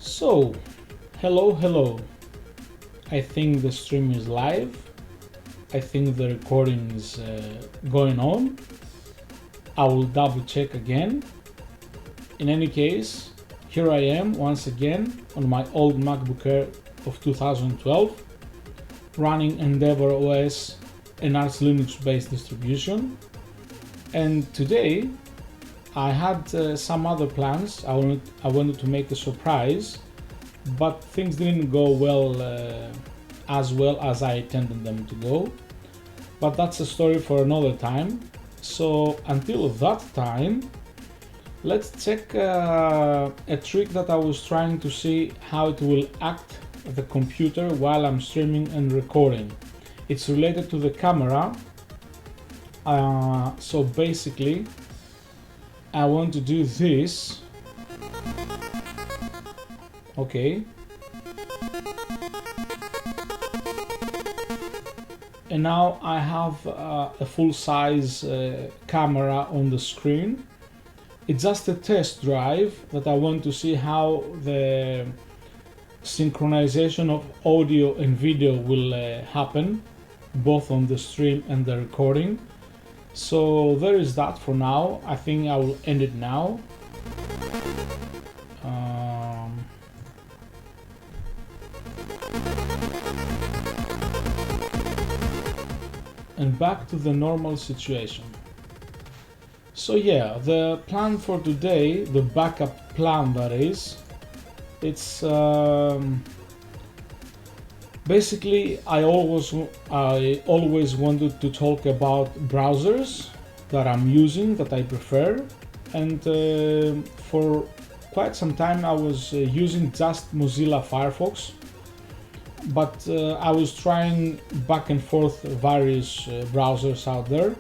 So, hello. I think the stream is live. I think the recording is going on. I will double check again. In any case, here I am once again on my old MacBook Air of 2012, running EndeavourOS, an Arch Linux based distribution. And today I had some other plans. I wanted to make a surprise, but things didn't go well as I intended them to go. But that's a story for another time. So until that time, let's check a trick that I was trying to see how it will act the computer while I'm streaming and recording. It's related to the camera. So basically, I want to do this. Okay. And now I have a full-size camera on the screen. It's just a test drive that I want to see how the synchronization of audio and video will happen, both on the stream and the recording. So there is that for now. I think I will end it now. And back to the normal situation. So yeah, the plan for today, the backup plan that is, it's basically I always wanted to talk about browsers that I'm using, that I prefer, and for quite some time I was using just Mozilla Firefox, but I was trying back and forth various browsers out there,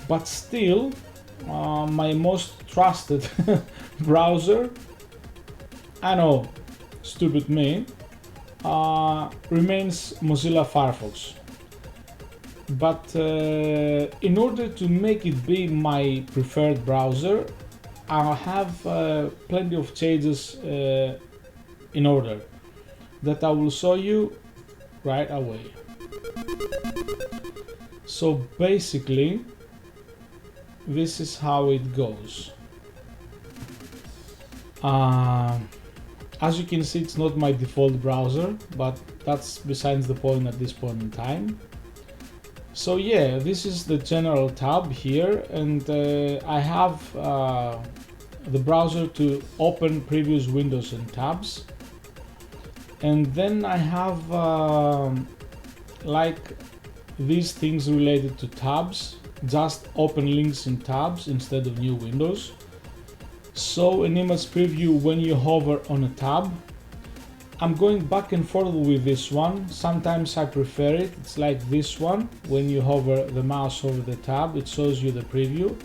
but still my most trusted browser, I know, stupid me, remains Mozilla Firefox. But in order to make it be my preferred browser, I have plenty of changes in order that I will show you right away. So basically, this is how it goes. As you can see, it's not my default browser, but that's besides the point at this point in time. So yeah, this is the general tab here, and I have the browser to open previous windows and tabs. And then I have like these things related to tabs, just open links in tabs instead of new windows. So an image preview when you hover on a tab. I'm going back and forth with this one. Sometimes I prefer it. It's like this one. When you hover the mouse over the tab, it shows you the preview.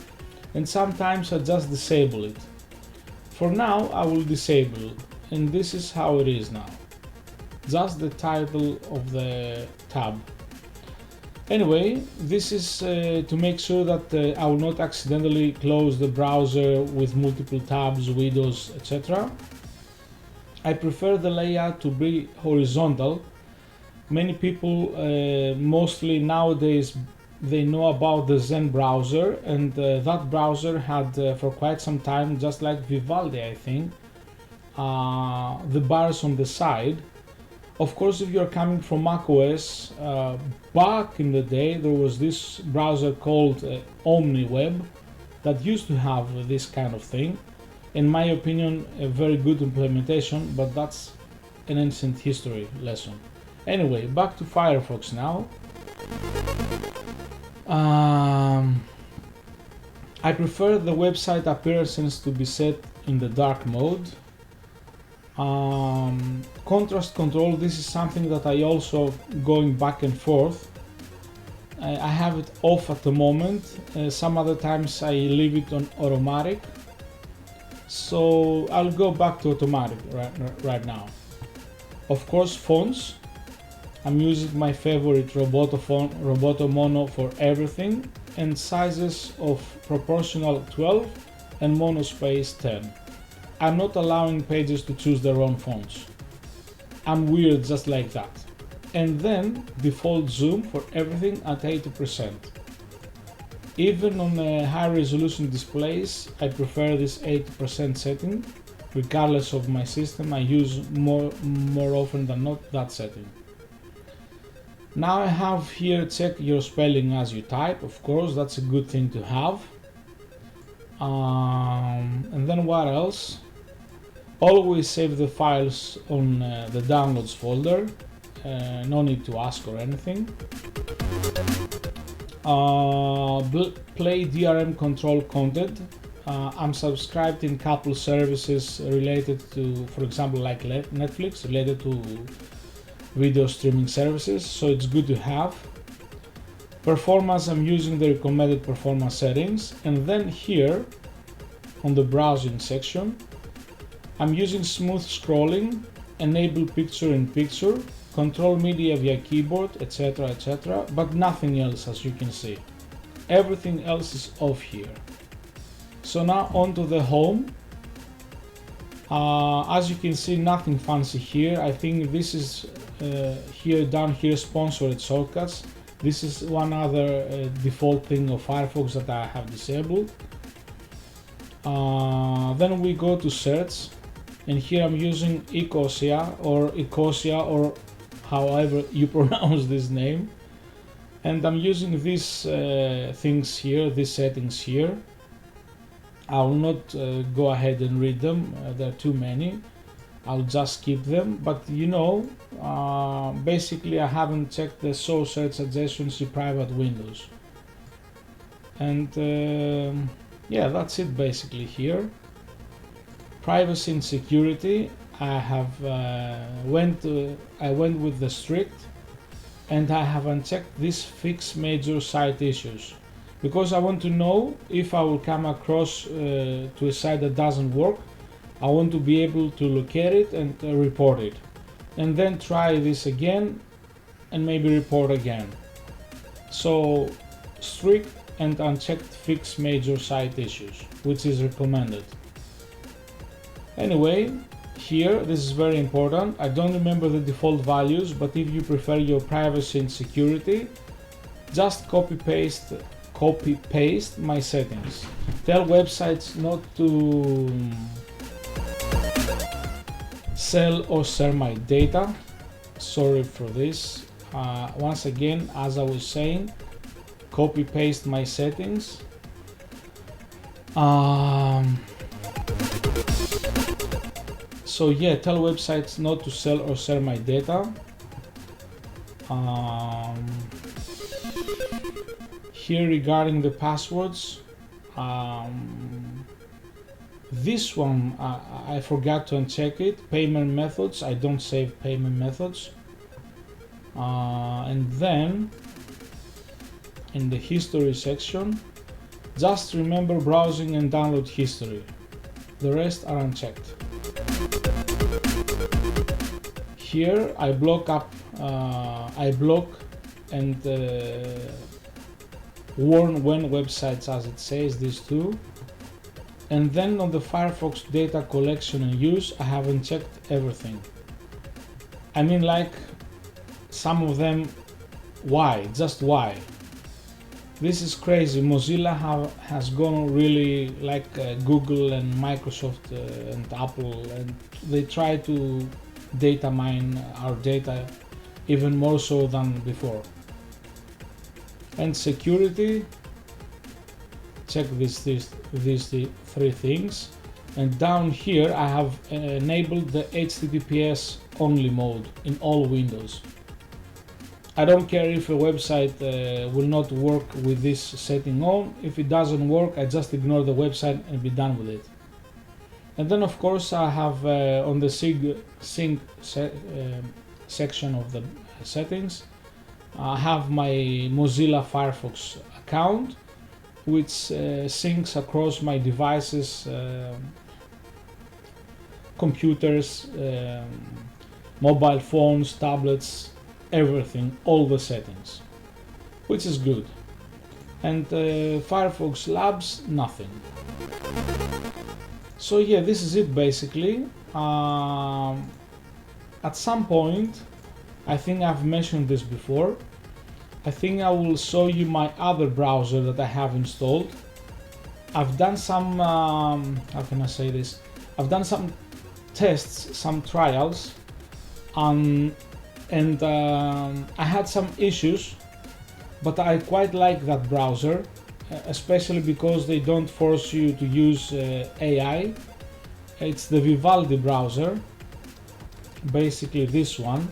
And sometimes I just disable it. For now, I will disable it. And this is how it is now. Just the title of the tab. Anyway, this is to make sure that I will not accidentally close the browser with multiple tabs, windows, etc. I prefer the layout to be horizontal. Many people, mostly nowadays, they know about the Zen browser, and that browser had for quite some time, just like Vivaldi, I think, the bars on the side. Of course, if you're coming from macOS, back in the day there was this browser called OmniWeb that used to have this kind of thing. In my opinion, a very good implementation, but that's an ancient history lesson. Anyway, back to Firefox now. I prefer the website appearances to be set in the dark mode. Contrast control, this is something that I also going back and forth. I have it off at the moment. Some other times I leave it on automatic. So I'll go back to automatic right now. Of course, fonts. I'm using my favorite Roboto Mono for everything, and sizes of proportional 12 and monospace 10. I'm not allowing pages to choose their own fonts. I'm weird just like that. And then default zoom for everything at 80%. Even on high resolution displays, I prefer this 80% setting. Regardless of my system, I use more often than not that setting. Now I have here check your spelling as you type. Of course, that's a good thing to have. And then what else? Always save the files on the downloads folder. No need to ask or anything. Play DRM control content. I'm subscribed in couple services related to, for example, like Netflix, related to video streaming services, so it's good to have. Performance, I'm using the recommended performance settings, and then here on the browsing section, I'm using smooth scrolling, enable picture-in-picture, control media via keyboard, etc., but nothing else, as you can see. Everything else is off here. So now onto the home. As you can see, nothing fancy here. I think this is down here sponsored shortcuts. This is one other default thing of Firefox that I have disabled. Then we go to search, and here I'm using Ecosia or however you pronounce this name, and I'm using these things here, these settings here. I will not go ahead and read them, there are too many. I'll just keep them, but you know, basically I haven't checked the show search suggestions in private windows. And yeah, that's it basically here. Privacy and security, I have went with the strict, and I have unchecked this fix major site issues, because I want to know if I will come across to a site that doesn't work. I want to be able to locate it and report it, and then try this again and maybe report again. So strict and unchecked fix major site issues, which is recommended. Anyway, here this is very important. I don't remember the default values, but if you prefer your privacy and security, just copy paste my settings. Tell websites not to sell or share my data. Sorry for this. Once again, as I was saying, copy paste my settings. So yeah, tell websites not to sell or share my data. Here regarding the passwords, this one I forgot to uncheck it. Payment methods, I don't save payment methods. And then in the history section, just remember browsing and download history. The rest are unchecked. Here I block and warn when websites, as it says, these two. And then on the Firefox data collection and use, I haven't checked everything. I mean, like some of them, why? Just why? This is crazy. Mozilla has gone really like Google and Microsoft and Apple, and they try to data mine our data even more so than before. And security, check these three things. And down here I have enabled the HTTPS only mode in all windows. I don't care if a website will not work with this setting on. If it doesn't work, I just ignore the website and be done with it. And then of course I have on the sync section of the settings, I have my Mozilla Firefox account, which syncs across my devices, computers, mobile phones, tablets, everything, all the settings, which is good. And Firefox Labs, nothing. So yeah, this is it basically. At some point, I think I've mentioned this before, I think I will show you my other browser that I have installed. I've done some, how can I say this? I've done some tests, some trials, and I had some issues, but I quite like that browser, especially because they don't force you to use AI. It's the Vivaldi Browser, basically this one.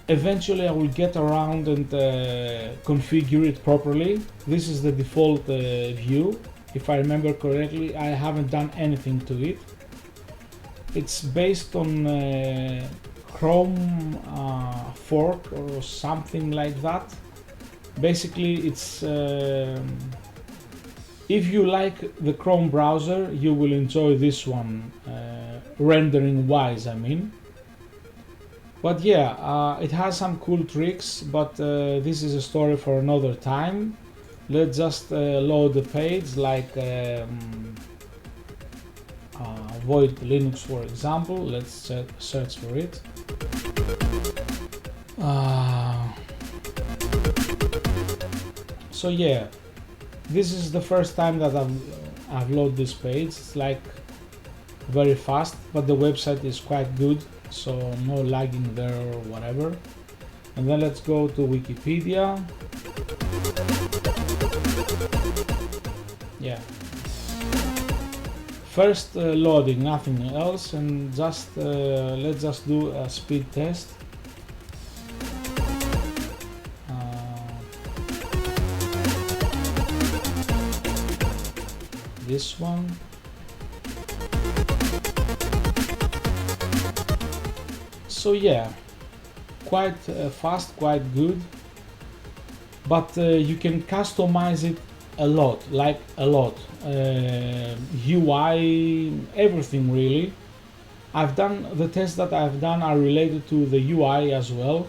Eventually I will get around and configure it properly. This is the default view. If I remember correctly, I haven't done anything to it. It's based on Chrome fork or something like that. Basically it's if you like the Chrome browser, you will enjoy this one, rendering wise I mean. But yeah, it has some cool tricks, but this is a story for another time. Let's just load the page, like Void Linux for example. Let's search for it. So yeah, this is the first time that I've loaded this page. It's like very fast, but the website is quite good, so no lagging there or whatever. And then let's go to Wikipedia. Yeah, first loading, nothing else, and just let's just do a speed test. This one. So yeah, quite fast, quite good, but you can customize it a lot, like a lot. UI, everything really. I've done the tests that I've done are related to the UI as well.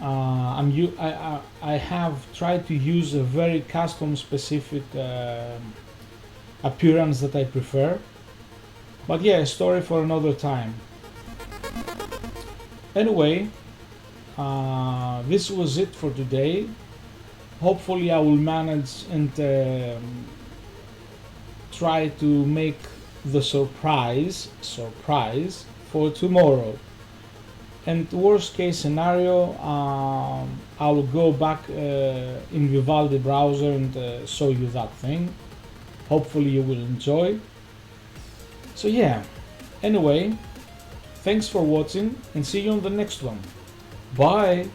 I have tried to use a very custom specific appearance that I prefer, but yeah, a story for another time. Anyway, this was it for today. Hopefully I will manage and try to make the surprise for tomorrow. And worst case scenario, I will go back in Vivaldi Browser and show you that thing. Hopefully you will enjoy. So yeah, anyway, thanks for watching and see you on the next one. Bye!